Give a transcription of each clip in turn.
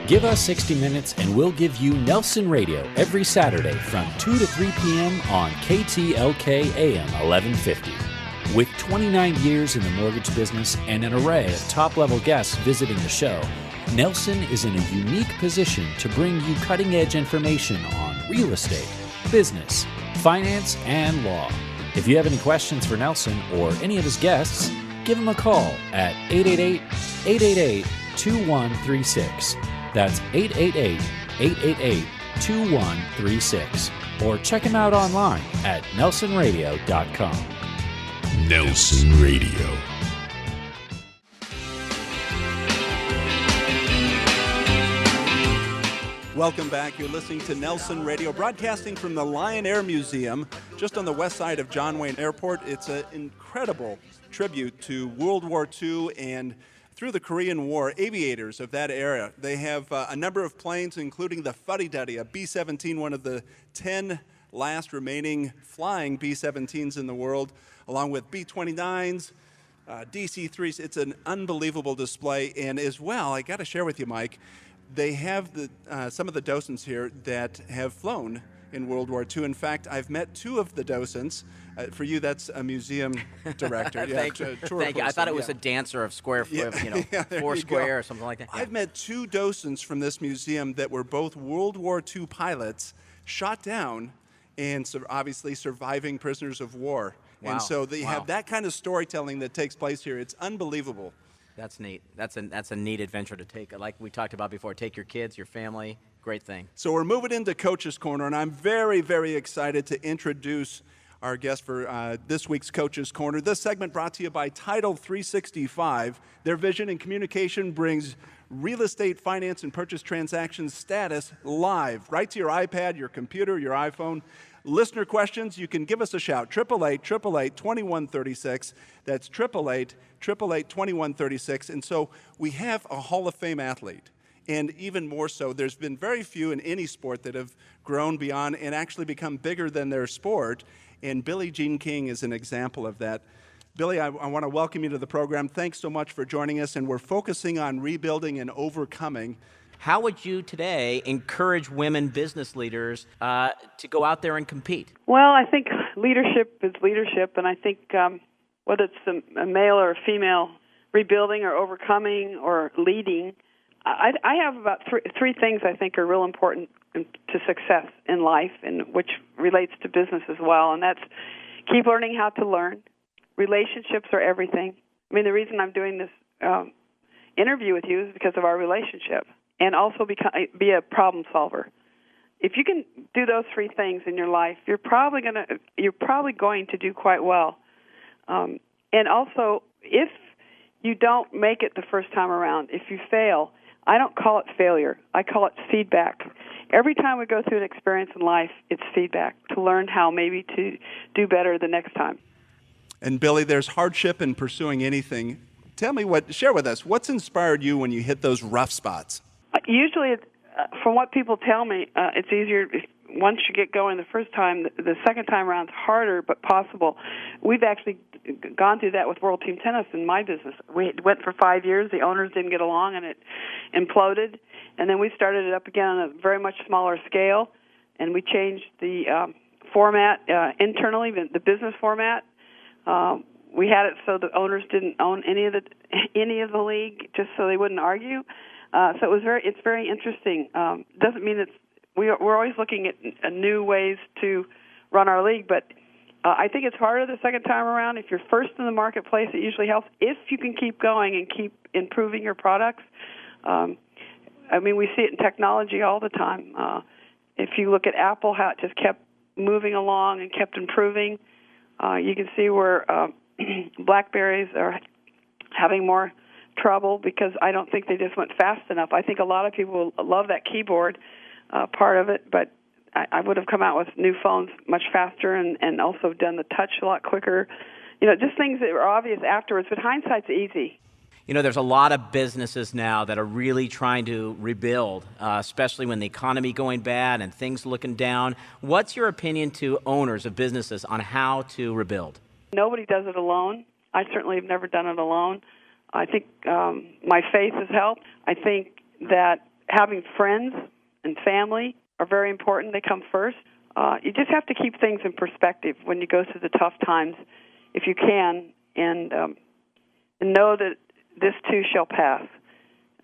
Give us 60 minutes and we'll give you Nelson Radio every Saturday from 2 to 3 p.m. on KTLK AM 1150. With 29 years in the mortgage business and an array of top-level guests visiting the show, Nelson is in a unique position to bring you cutting-edge information on real estate, business, finance, and law. If you have any questions for Nelson or any of his guests, give him a call at 888-888-2136. That's 888-888-2136. Or check him out online at nelsonradio.com. Nelson Radio. Welcome back. You're listening to Nelson Radio, broadcasting from the Lion Air Museum, just on the west side of John Wayne Airport. It's an incredible tribute to World War II and through the Korean War, aviators of that era. They have a number of planes, including the Fuddy Duddy, a B-17, one of the 10 last remaining flying B-17s in the world, along with B-29s, DC-3s. It's an unbelievable display. And as well, I got to share with you, Mike, they have some of the docents here that have flown in World War II. In fact, I've met two of the docents. For you, that's a museum director. Thank you. Thank you. I thought it was a dancer of square, four square or something like that. Yeah. I've met two docents from this museum that were both World War II pilots, shot down, and obviously surviving prisoners of war. Wow. And so they have that kind of storytelling that takes place here. It's unbelievable. That's neat. That's a neat adventure to take. Like we talked about before, take your kids, your family. Great thing. So we're moving into Coach's Corner, and I'm very, very excited to introduce our guest for this week's Coach's Corner. This segment brought to you by Title 365. Their vision and communication brings real estate finance and purchase transactions status live right to your iPad, your computer, your iPhone. Listener questions, you can give us a shout. 888-888-2136. That's 888-888-2136. And so we have a Hall of Fame athlete. And even more so, there's been very few in any sport that have grown beyond and actually become bigger than their sport. And Billie Jean King is an example of that. Billie, I want to welcome you to the program. Thanks so much for joining us. And we're focusing on rebuilding and overcoming. How would you today encourage women business leaders to go out there and compete? Well, I think leadership is leadership. And I think whether it's a male or a female, rebuilding or overcoming or leading, I have about three things I think are real important to success in life, and which relates to business as well, and that's keep learning how to learn. Relationships are everything. I mean, the reason I'm doing this interview with you is because of our relationship, and also be a problem solver. If you can do those three things in your life, you're probably going to do quite well. And also, if you don't make it the first time around, if you fail, I don't call it failure. I call it feedback. Every time we go through an experience in life, it's feedback to learn how maybe to do better the next time. And Billie, there's hardship in pursuing anything. Share with us, what's inspired you when you hit those rough spots? Usually, from what people tell me, it's easier once you get going the first time. The second time around is harder, but possible. We've actually gone through that with World Team Tennis in my business. We went for 5 years. The owners didn't get along, and it imploded. And then we started it up again on a very much smaller scale, and we changed the format internally, the business format. We had it so the owners didn't own any of the league, just so they wouldn't argue. So it's very interesting. Doesn't mean we're always looking at new ways to run our league, but I think it's harder the second time around. If you're first in the marketplace, it usually helps. If you can keep going and keep improving your products, I mean, we see it in technology all the time. If you look at Apple, how it just kept moving along and kept improving, you can see where BlackBerries are having more trouble because I don't think they just went fast enough. I think a lot of people love that keyboard part of it, but I would have come out with new phones much faster and also done the touch a lot quicker. Just things that were obvious afterwards, but hindsight's easy. There's a lot of businesses now that are really trying to rebuild, especially when the economy going bad and things looking down. What's your opinion to owners of businesses on how to rebuild? Nobody does it alone. I certainly have never done it alone. I think my faith has helped. I think that having friends and family are very important. They come first. You just have to keep things in perspective when you go through the tough times, if you can, and know that this too shall pass.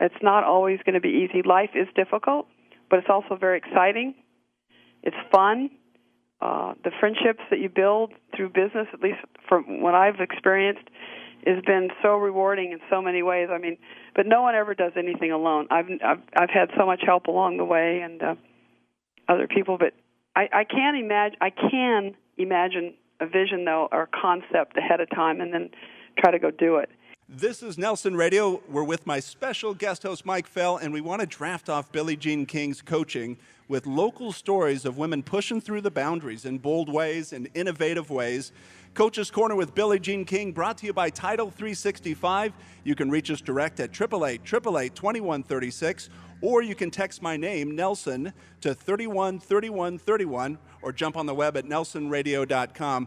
It's not always going to be easy. Life is difficult, but it's also very exciting. It's fun. The friendships that you build through business, at least from what I've experienced, has been so rewarding in so many ways. I mean, but no one ever does anything alone. I've had so much help along the way, and other people. But I can imagine a vision, though, or a concept ahead of time, and then try to go do it. This is Nelson Radio. We're with my special guest host, Mike Fell, and we want to draft off Billie Jean King's coaching with local stories of women pushing through the boundaries in bold ways and innovative ways. Coach's Corner with Billie Jean King, brought to you by Title 365. You can reach us direct at 888-888-2136, or you can text my name, Nelson, to 313131, or jump on the web at nelsonradio.com.